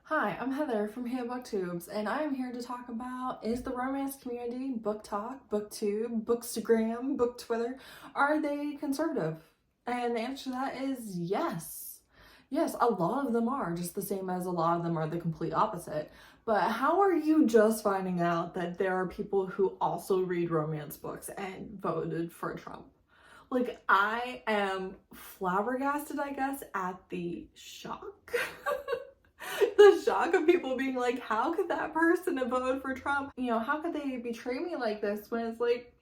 Hi, I'm Heather from here Booktubes, and I am here to talk about, is the romance community, Booktok, Booktube, bookstagram, book Twitter, are they conservative? And the answer to that is yes. Yes, a lot of them are, just the same as a lot of them are the complete opposite. But how are you just finding out that there are people who also read romance books and voted for Trump? Like, I am flabbergasted, I guess, at the shock. The shock of people being like, how could that person have voted for Trump? You know, how could they betray me like this when it's like,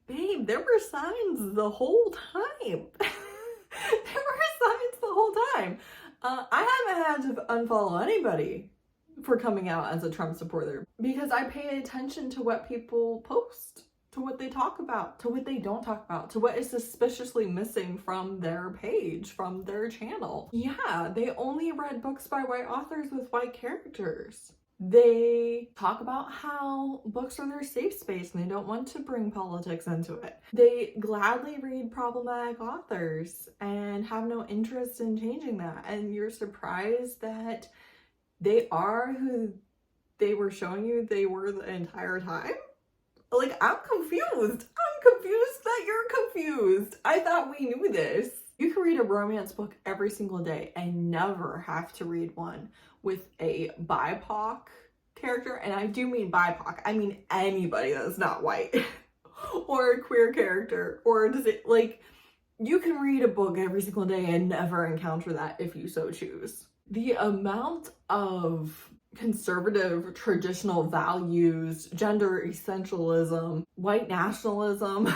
babe, there were signs the whole time. There were signs the whole time. I haven't had to unfollow anybody for coming out as a Trump supporter because I pay attention to what people post, to what they talk about, to what they don't talk about, to what is suspiciously missing from their page, from their channel. Yeah, they only read books by white authors with white characters. They talk about how books are their safe space and they don't want to bring politics into it. They gladly read problematic authors and have no interest in changing that. And you're surprised that they are who they were showing you they were the entire time? Like, I'm confused. I'm confused that you're confused. I thought we knew this. You can read a romance book every single day and never have to read one with a BIPOC character. And I do mean BIPOC. I mean anybody that's not white. Or a queer character. Or does it, like, you can read a book every single day and never encounter that if you so choose. The amount of conservative traditional values, gender essentialism, white nationalism,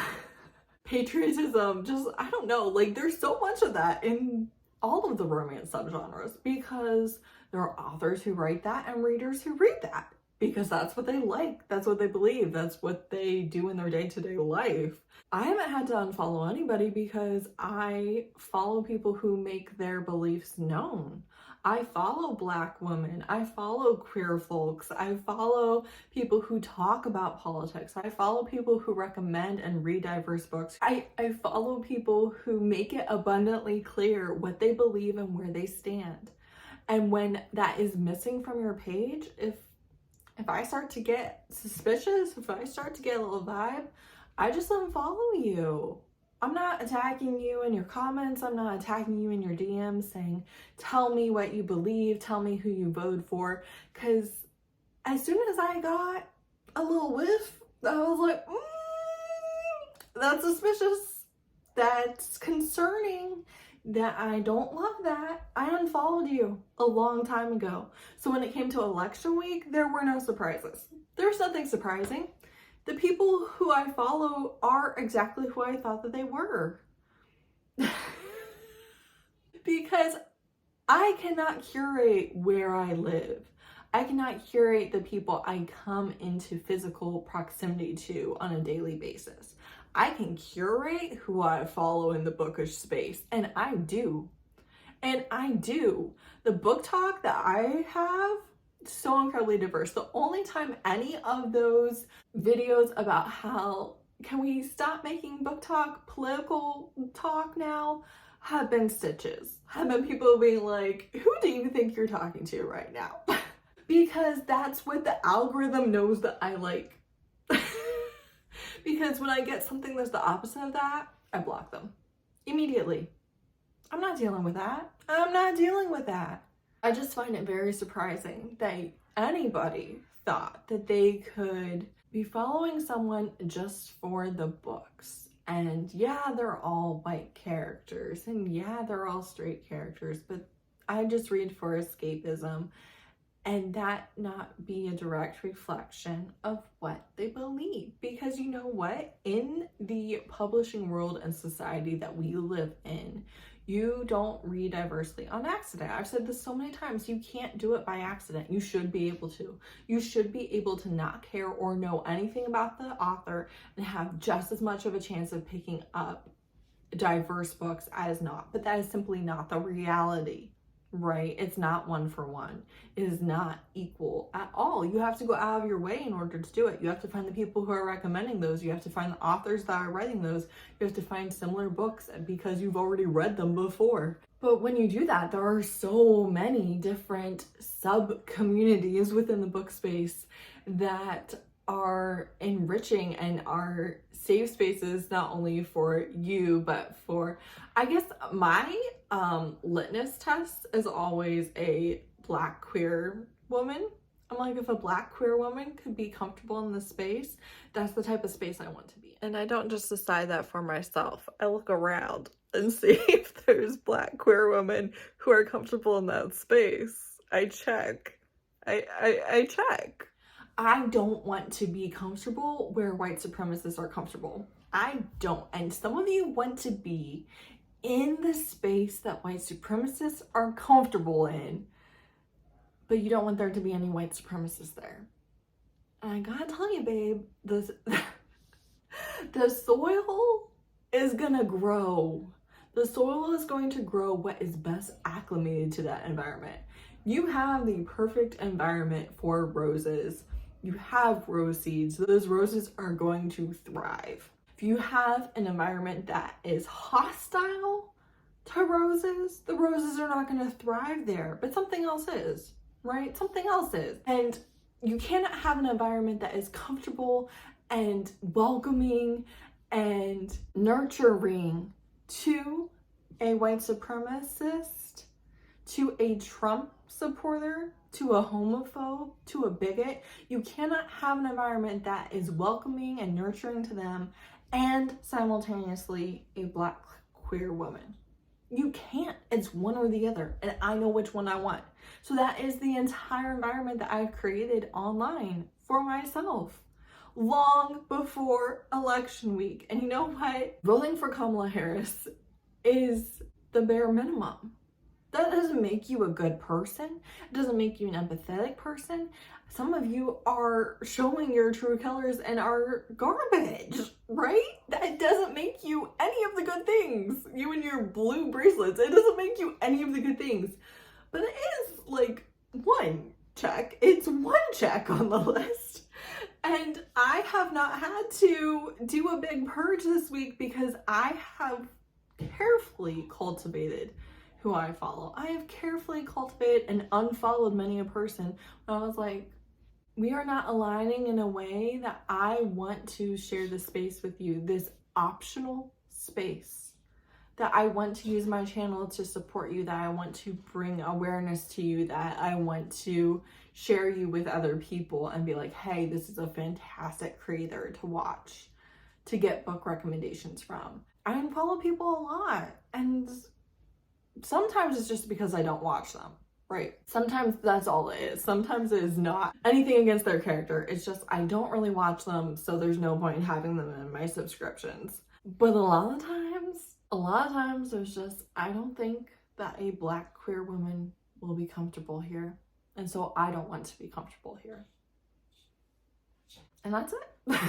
patriotism, just, I don't know, like there's so much of that in all of the romance subgenres because there are authors who write that and readers who read that because that's what they like, that's what they believe, that's what they do in their day-to-day life. I haven't had to unfollow anybody because I follow people who make their beliefs known. I follow Black women, I follow queer folks, I follow people who talk about politics, I follow people who recommend and read diverse books. I follow people who make it abundantly clear what they believe and where they stand. And when that is missing from your page, if I start to get suspicious, if I start to get a little vibe, I just unfollow you. I'm not attacking you in your comments. I'm not attacking you in your DMs saying, tell me what you believe, tell me who you voted for. Because as soon as I got a little whiff, I was like, that's suspicious. That's concerning. That I don't love that. I unfollowed you a long time ago. So when it came to election week, there were no surprises. There's nothing surprising. The people who I follow are exactly who I thought that they were. Because I cannot curate where I live. I cannot curate the people I come into physical proximity to on a daily basis. I can curate who I follow in the bookish space, and I do. And I do. The Booktok that I have, so incredibly diverse. The only time any of those videos about how can we stop making Booktok political talk now have been stitches. Have been people being like, who do you think you're talking to right now? Because that's what the algorithm knows that I like. Because when I get something that's the opposite of that, I block them immediately. I'm not dealing with that. I'm not dealing with that. I just find it very surprising that anybody thought that they could be following someone just for the books. And yeah, they're all white characters, and yeah, they're all straight characters, but I just read for escapism, and that not be a direct reflection of what they believe. Because you know what? In the publishing world and society that we live in, you don't read diversely on accident. I've said this so many times. You can't do it by accident. You should be able to. You should be able to not care or know anything about the author and have just as much of a chance of picking up diverse books as not. But that is simply not the reality. right? It's not one for one. It is not equal at all. You have to go out of your way in order to do it. You have to find the people who are recommending those. You have to find the authors that are writing those. You have to find similar books because you've already read them before. But when you do that, there are so many different sub-communities within the book space that are enriching and are safe spaces, not only for you, but for, I guess my litmus test is always a Black queer woman. I'm like, if a Black queer woman could be comfortable in this space, that's the type of space I want to be. And I don't just decide that for myself. I look around and see if there's Black queer women who are comfortable in that space. I check. I check. I don't want to be comfortable where white supremacists are comfortable. I don't. And some of you want to be in the space that white supremacists are comfortable in, but you don't want there to be any white supremacists there. And I gotta tell you, babe, the soil is gonna grow. The soil is going to grow what is best acclimated to that environment. You have the perfect environment for roses. You have rose seeds. Those roses are going to thrive. If you have an environment that is hostile to roses, the roses are not going to thrive there, but something else is, right? Something else is. And you cannot have an environment that is comfortable and welcoming and nurturing to a white supremacist, to a Trump supporter, to a homophobe, to a bigot. You cannot have an environment that is welcoming and nurturing to them and simultaneously a Black queer woman. You can't. It's one or the other, and I know which one I want. So that is the entire environment that I've created online for myself long before election week. And you know what? Voting for Kamala Harris is the bare minimum. That doesn't make you a good person. It doesn't make you an empathetic person. Some of you are showing your true colors and are garbage, right? That doesn't make you any of the good things. You and your blue bracelets, it doesn't make you any of the good things. But it is like one check. It's one check on the list. And I have not had to do a big purge this week because I have carefully cultivated who I follow. I have carefully cultivated and unfollowed many a person when I was like, we are not aligning in a way that I want to share this space with you, this optional space that I want to use my channel to support you, that I want to bring awareness to you, that I want to share you with other people and be like, hey, this is a fantastic creator to watch, to get book recommendations from. I unfollow people a lot, and sometimes it's just because I don't watch them, right? Sometimes that's all it is. Sometimes it is not anything against their character. It's just I don't really watch them, so there's no point in having them in my subscriptions. But a lot of times there's just, I don't think that a Black queer woman will be comfortable here. And so I don't want to be comfortable here. And that's it.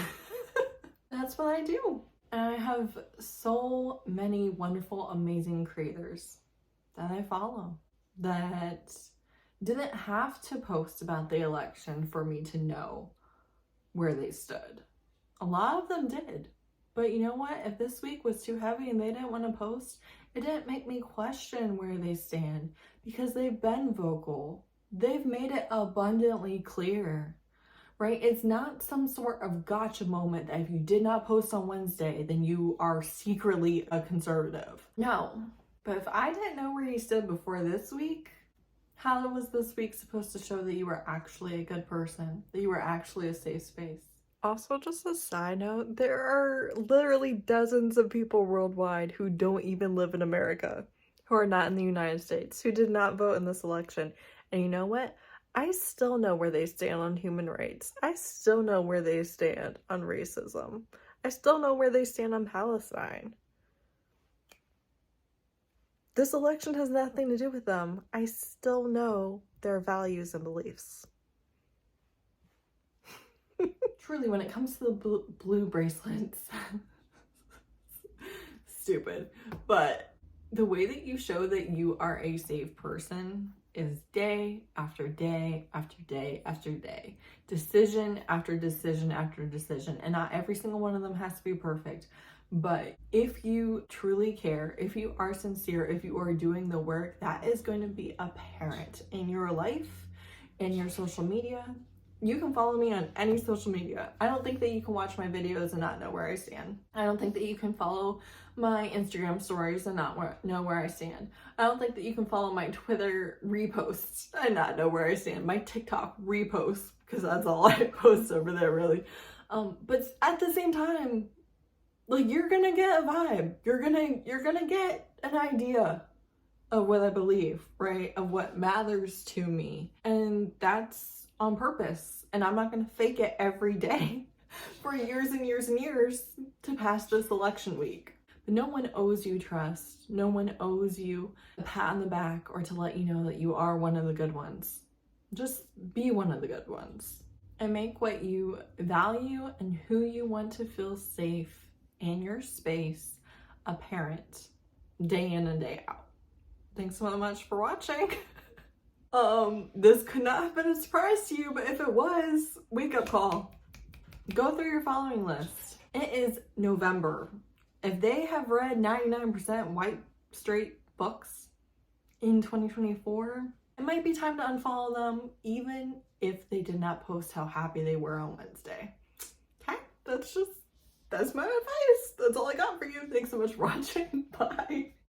That's what I do. And I have so many wonderful, amazing creators that I follow that didn't have to post about the election for me to know where they stood. A lot of them did. But you know what? If this week was too heavy and they didn't want to post, it didn't make me question where they stand because they've been vocal. They've made it abundantly clear, right? It's not some sort of gotcha moment that if you did not post on Wednesday, then you are secretly a conservative. No. But if I didn't know where you stood before this week, how was this week supposed to show that you were actually a good person, that you were actually a safe space? Also, just a side note, there are literally dozens of people worldwide who don't even live in America, who are not in the United States, who did not vote in this election. And you know what? I still know where they stand on human rights. I still know where they stand on racism. I still know where they stand on Palestine. This election has nothing to do with them. I still know their values and beliefs. Truly, when it comes to the blue bracelets, stupid, but The way that you show that you are a safe person is day after day after day after day, decision after decision after decision. And not every single one of them has to be perfect. But if you truly care, if you are sincere, if you are doing the work, that is going to be apparent in your life, in your social media. You can follow me on any social media. I don't think that you can watch my videos and not know where I stand. I don't think that you can follow my Instagram stories and not know where I stand. I don't think that you can follow my Twitter reposts and not know where I stand. My TikTok reposts, because that's all I post over there, really. But at the same time, like, you're gonna get a vibe. You're gonna get an idea of what I believe, right? Of what matters to me. And that's on purpose. And I'm not gonna fake it every day for years and years and years to pass this election week. But no one owes you trust. No one owes you a pat on the back or to let you know that you are one of the good ones. Just be one of the good ones. And make what you value and who you want to feel safe in your space apparent day in and day out. Thanks so much for watching. This could not have been a surprise to you, but if it was, wake up call. Go through your following list. It is November. If they have read 99% white straight books in 2024, it might be time to unfollow them, even if they did not post how happy they were on Wednesday. Okay, that's my advice. That's all I got for you. Thanks so much for watching. Bye.